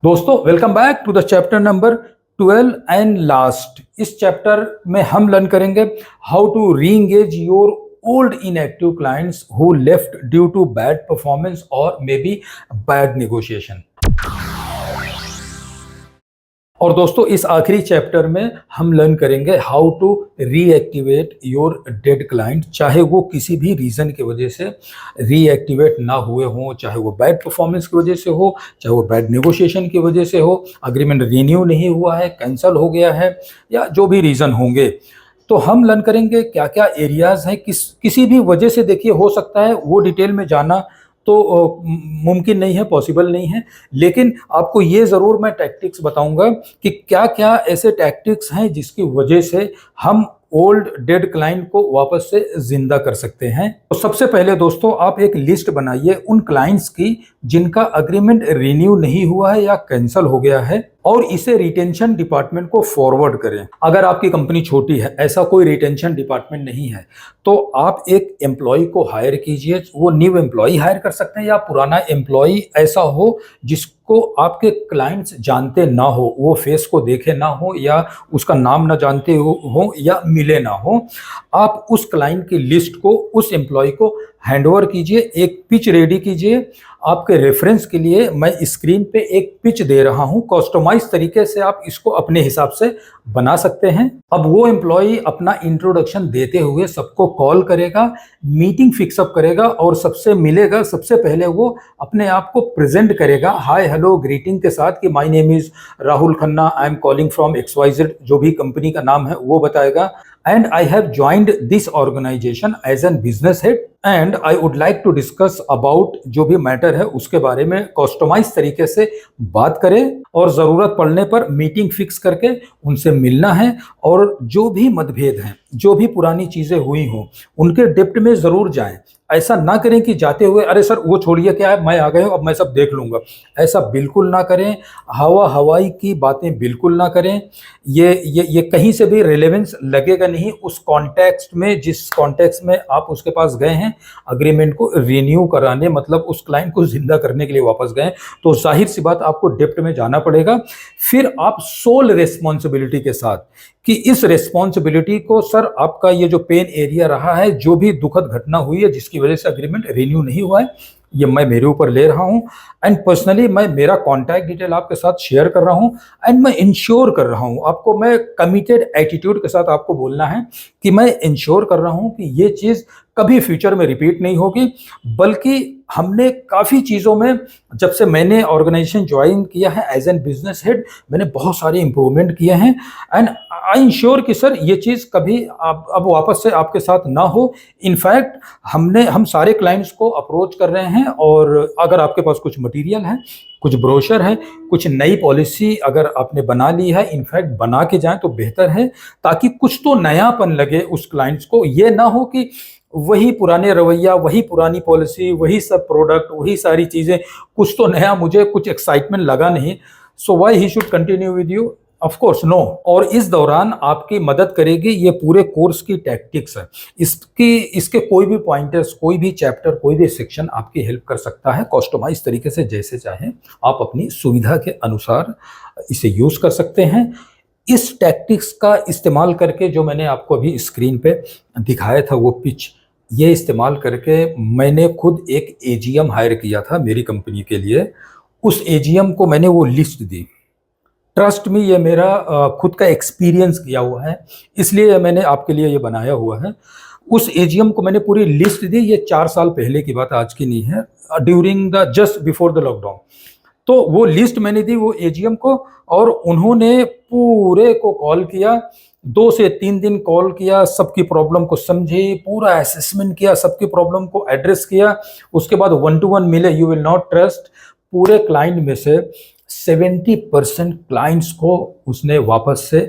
दोस्तों welcome back to the chapter number 12 and last. इस चैप्टर में हम लर्न करेंगे how to reengage your old inactive clients who left due to bad performance और may be bad negotiation. और दोस्तों इस आखिरी चैप्टर में हम लर्न करेंगे how to reactivate your dead client, चाहे वो किसी भी रीज़न की वजह से रीएक्टिवेट ना हुए हों, चाहे वो बैड परफॉर्मेंस की वजह से हो, चाहे वो बैड नेगोशिएशन की वजह से हो, अग्रीमेंट रीन्यू नहीं हुआ है, कैंसिल हो गया है, या जो भी रीज़न होंगे। तो हम लर्न करेंगे क्या क्या एरियाज़ हैं, किसी भी वजह से। देखिए हो सकता है वो डिटेल में जाना तो मुमकिन नहीं है, पॉसिबल नहीं है, लेकिन आपको ये ज़रूर मैं टैक्टिक्स बताऊंगा कि क्या क्या ऐसे टैक्टिक्स हैं जिसकी वजह से हम ओल्ड डेड क्लाइंट को वापस से जिंदा कर सकते हैं। तो सबसे पहले दोस्तों आप एक लिस्ट बनाइए उन क्लाइंट्स की जिनका अग्रीमेंट रिन्यू नहीं हुआ है या कैंसिल हो गया है, और इसे रिटेंशन डिपार्टमेंट को फॉरवर्ड करें। अगर आपकी कंपनी छोटी है, ऐसा कोई रिटेंशन डिपार्टमेंट नहीं है, तो आप एक एम्प्लॉय को हायर कीजिए। वो न्यू एम्प्लॉय हायर कर सकते हैं या पुराना एम्प्लॉय ऐसा हो जिसको आपके क्लाइंट्स जानते ना हो, वो फेस को देखे ना हो, या उसका नाम ना जानते हो या मिले ना हो। आप उस क्लाइंट की लिस्ट को उस एम्प्लॉय को हैंडओवर कीजिए, एक पिच रेडी कीजिए। आपके रेफरेंस के लिए मैं स्क्रीन पे एक पिच दे रहा हूं, कस्टमाइज तरीके से आप इसको अपने हिसाब से बना सकते हैं। अब वो एम्प्लॉय अपना इंट्रोडक्शन देते हुए सबको कॉल करेगा, मीटिंग फिक्सअप करेगा और सबसे मिलेगा। सबसे पहले वो अपने आप को प्रेजेंट करेगा हाय हेलो ग्रीटिंग के साथ कि my name is Rahul Khanna, I am calling from XYZ, जो भी कंपनी का नाम है वो बताएगा। And I have joined this organisation as an business head and I would like to discuss about, जो भी मैटर है उसके बारे में कस्टमाइज तरीके से बात करें, और ज़रूरत पड़ने पर मीटिंग फिक्स करके उनसे मिलना है। और जो भी मतभेद हैं, जो भी पुरानी चीज़ें हुई हों, उनके डेप्थ में ज़रूर जाएं। ऐसा ना करें कि जाते हुए अरे सर वो छोड़िए, क्या है, मैं आ गया हूँ, अब मैं सब देख लूँगा। ऐसा बिल्कुल ना करें। हवा हवाई की बातें बिल्कुल ना करें। ये कहीं से भी रेलेवेंस लगेगा नहीं उस कॉन्टेक्स्ट में, जिस कॉन्टेक्स्ट में आप उसके पास गए हैं अग्रीमेंट को रिन्यू कराने, मतलब उस क्लाइंट को जिंदा करने के लिए वापस गए। तो जाहिर सी बात आपको डेप्थ में जाना पड़ेगा। फिर आप सोल रिस्पॉन्सिबिलिटी के साथ कि इस रिस्पॉन्सिबिलिटी को, सर आपका ये जो पेन एरिया रहा है, जो भी दुखद घटना हुई है जिसकी वजह से अग्रीमेंट रिन्यू नहीं हुआ है, ये मैं मेरे ऊपर ले रहा हूं। एंड पर्सनली मैं मेरा कॉन्टैक्ट डिटेल आपके साथ शेयर कर रहा हूं। एंड मैं इंश्योर कर रहा हूं आपको, मैं कमिटेड एटीट्यूड के साथ आपको बोलना है कि मैं इंश्योर कर रहा हूं कि ये चीज़ कभी फ्यूचर में रिपीट नहीं होगी। बल्कि हमने काफ़ी चीज़ों में, जब से मैंने ऑर्गेनाइजेशन ज्वाइन किया है एज एन बिजनेस हेड, मैंने बहुत सारे इंप्रूवमेंट किए हैं। एंड आई इंश्योर कि सर ये चीज़ कभी अब वापस से आपके साथ ना हो। इनफैक्ट हम सारे क्लाइंट्स को अप्रोच कर रहे हैं, और अगर आपके पास कुछ मटेरियल है, कुछ ब्रोशर है, कुछ नई पॉलिसी अगर आपने बना ली है, इनफैक्ट बना के जाएं तो बेहतर है, ताकि कुछ तो नयापन लगे उस क्लाइंट्स को। ये ना हो कि वही पुराने रवैया, वही पुरानी पॉलिसी, वही सब प्रोडक्ट, वही सारी चीज़ें, कुछ तो नया, मुझे कुछ एक्साइटमेंट लगा नहीं। So why he should continue with you? Of course no. और इस दौरान आपकी मदद करेगी ये पूरे कोर्स की टैक्टिक्स है। इसके कोई भी पॉइंटर्स, कोई भी चैप्टर, कोई भी सेक्शन आपकी हेल्प कर सकता है कस्टमाइज तरीके से, जैसे चाहे आप अपनी सुविधा के अनुसार इसे यूज कर सकते हैं। इस टैक्टिक्स का इस्तेमाल करके, जो मैंने आपको अभी स्क्रीन पे दिखाया था वो पिच, ये इस्तेमाल करके मैंने खुद एक AGM हायर किया था मेरी कंपनी के लिए। उस AGM को मैंने वो लिस्ट दी। ट्रस्ट में, ये मेरा खुद का एक्सपीरियंस किया हुआ है, इसलिए मैंने आपके लिए ये बनाया हुआ है। उस AGM को मैंने पूरी लिस्ट दी। ये 4 साल पहले की बात, आज की नहीं है, during the just before the lockdown. तो वो लिस्ट मैंने दी वो AGM को, और उन्होंने पूरे को कॉल किया, 2 से 3 दिन कॉल किया, सबकी प्रॉब्लम को समझे, पूरा असेसमेंट किया, सबकी प्रॉब्लम को एड्रेस किया। उसके बाद 1 to 1 मिले। यू विल नॉट ट्रस्ट, पूरे क्लाइंट में से 70% क्लाइंट्स को उसने वापस से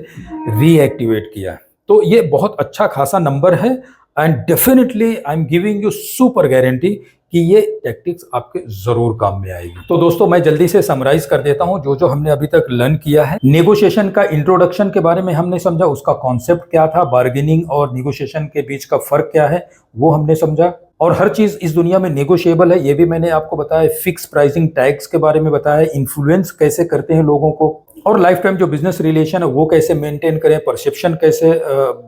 रीएक्टिवेट किया। तो ये बहुत अच्छा खासा नंबर है। And definitely I am giving you super guarantee कि ये टैक्टिक्स आपके जरूर काम में आएगी। तो दोस्तों मैं जल्दी से समराइज कर देता हूं जो हमने अभी तक लर्न किया है। नेगोशिएशन का इंट्रोडक्शन के बारे में हमने समझा, उसका कॉन्सेप्ट क्या था, बार्गेनिंग और नेगोशिएशन के बीच का फर्क क्या है वो हमने समझा, और हर चीज इस दुनिया में नेगोशिएबल है ये भी मैंने आपको बताया। फिक्स प्राइसिंग टैग्स के बारे में बताया, इन्फ्लुएंस कैसे करते हैं लोगों को, और लाइफ टाइम जो बिजनेस रिलेशन है वो कैसे मेंटेन करें, परसेप्शन कैसे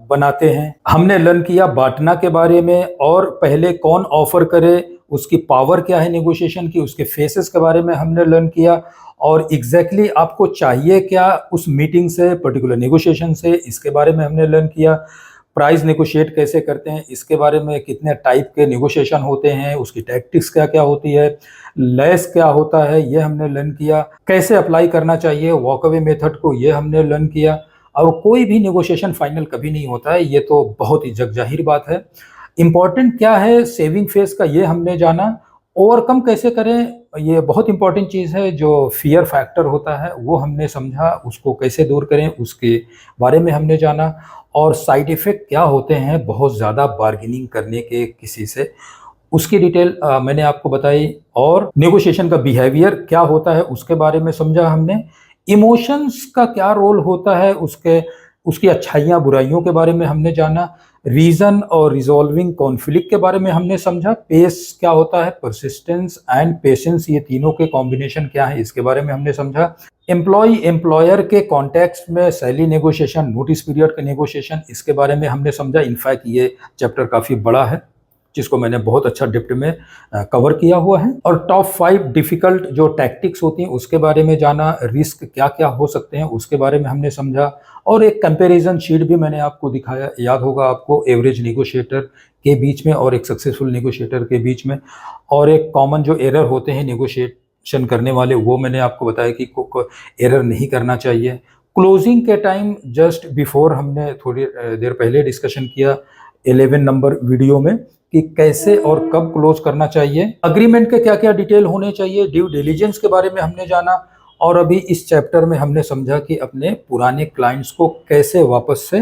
बनाते हैं। हमने लर्न किया बांटना के बारे में, और पहले कौन ऑफर करे, उसकी पावर क्या है नेगोशिएशन की, उसके फेसेस के बारे में हमने लर्न किया, और एग्जैक्टली आपको चाहिए क्या उस मीटिंग से, पर्टिकुलर नेगोशिएशन से, इसके बारे में हमने लर्न किया। प्राइस नेगोशिएट कैसे करते हैं इसके बारे में, कितने टाइप के नेगोशिएशन होते हैं, उसकी टैक्टिक्स क्या क्या होती है, लेस क्या होता है ये हमने लर्न किया, कैसे अप्लाई करना चाहिए वॉकअवे मेथड को ये हमने लर्न किया। और कोई भी नेगोशिएशन फाइनल कभी नहीं होता है, ये तो बहुत ही जग जाहिर बात है। इंपॉर्टेंट क्या है सेविंग फेस का ये हमने जाना। ओवरकम कैसे करें ये बहुत इंपॉर्टेंट चीज़ है। जो फियर फैक्टर होता है वो हमने समझा, उसको कैसे दूर करें उसके बारे में हमने जाना। और साइड इफ़ेक्ट क्या होते हैं बहुत ज़्यादा बार्गेनिंग करने के किसी से, उसकी डिटेल मैंने आपको बताई। और नेगोशिएशन का बिहेवियर क्या होता है उसके बारे में समझा हमने। इमोशंस का क्या रोल होता है उसकी अच्छाइयाँ बुराइयों के बारे में हमने जाना। रीजन और रिजॉल्विंग कॉन्फ्लिक्ट के बारे में हमने समझा। पेस क्या होता है, परसिस्टेंस एंड पेशेंस, ये तीनों के कॉम्बिनेशन क्या है इसके बारे में हमने समझा। एम्प्लॉय एम्प्लॉयर के कॉन्टेक्स्ट में सैलरी नेगोशिएशन, नोटिस पीरियड का नेगोशिएशन, इसके बारे में हमने समझा। इनफैक्ट ये चैप्टर काफ़ी बड़ा है जिसको मैंने बहुत अच्छा डेप्थ में कवर किया हुआ है। और टॉप 5 डिफिकल्ट जो टैक्टिक्स होती हैं उसके बारे में जाना। रिस्क क्या क्या हो सकते हैं उसके बारे में हमने समझा। और एक कंपैरिजन शीट भी मैंने आपको दिखाया, याद होगा आपको, एवरेज नेगोशिएटर के बीच में और एक सक्सेसफुल नेगोशिएटर के बीच में। और एक कॉमन जो एरर होते हैं नेगोशिएशन करने वाले वो मैंने आपको बताया कि एरर नहीं करना चाहिए। क्लोजिंग के टाइम जस्ट बिफोर हमने थोड़ी देर पहले डिस्कशन किया 11 नंबर वीडियो में कि कैसे और कब क्लोज करना चाहिए। अग्रीमेंट के क्या क्या डिटेल होने चाहिए, ड्यू डिलीजेंस के बारे में हमने जाना। और अभी इस चैप्टर में हमने समझा कि अपने पुराने क्लाइंट्स को कैसे वापस से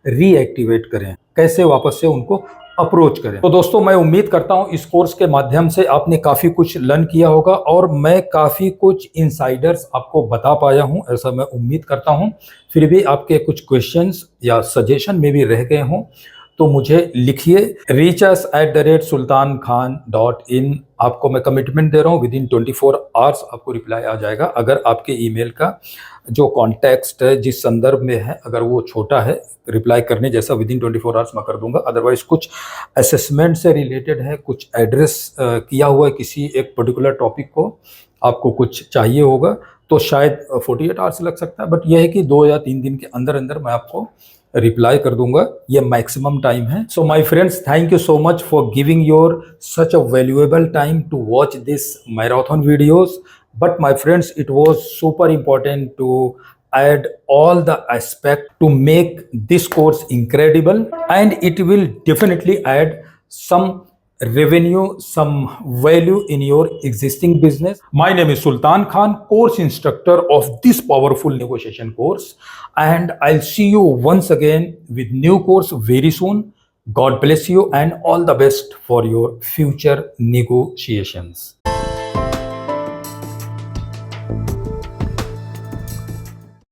रीएक्टिवेट करें, कैसे वापस से उनको अप्रोच करें। तो दोस्तों मैं उम्मीद करता हूं इस कोर्स के माध्यम से आपने काफ़ी कुछ लर्न किया होगा, और मैं काफ़ी कुछ इनसाइडर्स आपको बता पाया हूं, ऐसा मैं उम्मीद करता हूं। फिर भी आपके कुछ क्वेश्चंस या सजेशन में भी रह गए हों तो मुझे लिखिए। reachus@sultankhan.in, आपको मैं कमिटमेंट दे रहा हूँ विदिन 24 आवर्स आपको रिप्लाई आ जाएगा। अगर आपके ईमेल का जो कॉन्टेक्स्ट है जिस संदर्भ में है अगर वो छोटा है, रिप्लाई करने जैसा विदिन 24 आवर्स मैं कर दूंगा। अदरवाइज कुछ असेसमेंट से रिलेटेड है, कुछ एड्रेस किया हुआ है किसी एक पर्टिकुलर टॉपिक को, आपको कुछ चाहिए होगा तो शायद 48 आवर्स लग सकता है, बट यह है कि 2 या 3 दिन के अंदर अंदर मैं आपको रिप्लाई कर दूंगा, ये मैक्सिमम टाइम है। So my friends, thank you so much for giving your such a valuable time to watch this marathon videos. But my friends, it was super important to add all the aspect to make this course incredible, and it will definitely add some revenue, some value in your existing business. My name is Sultan Khan, course instructor of this powerful negotiation course, and I'll see you once again with new course very soon. God bless you and all the best for your future negotiations.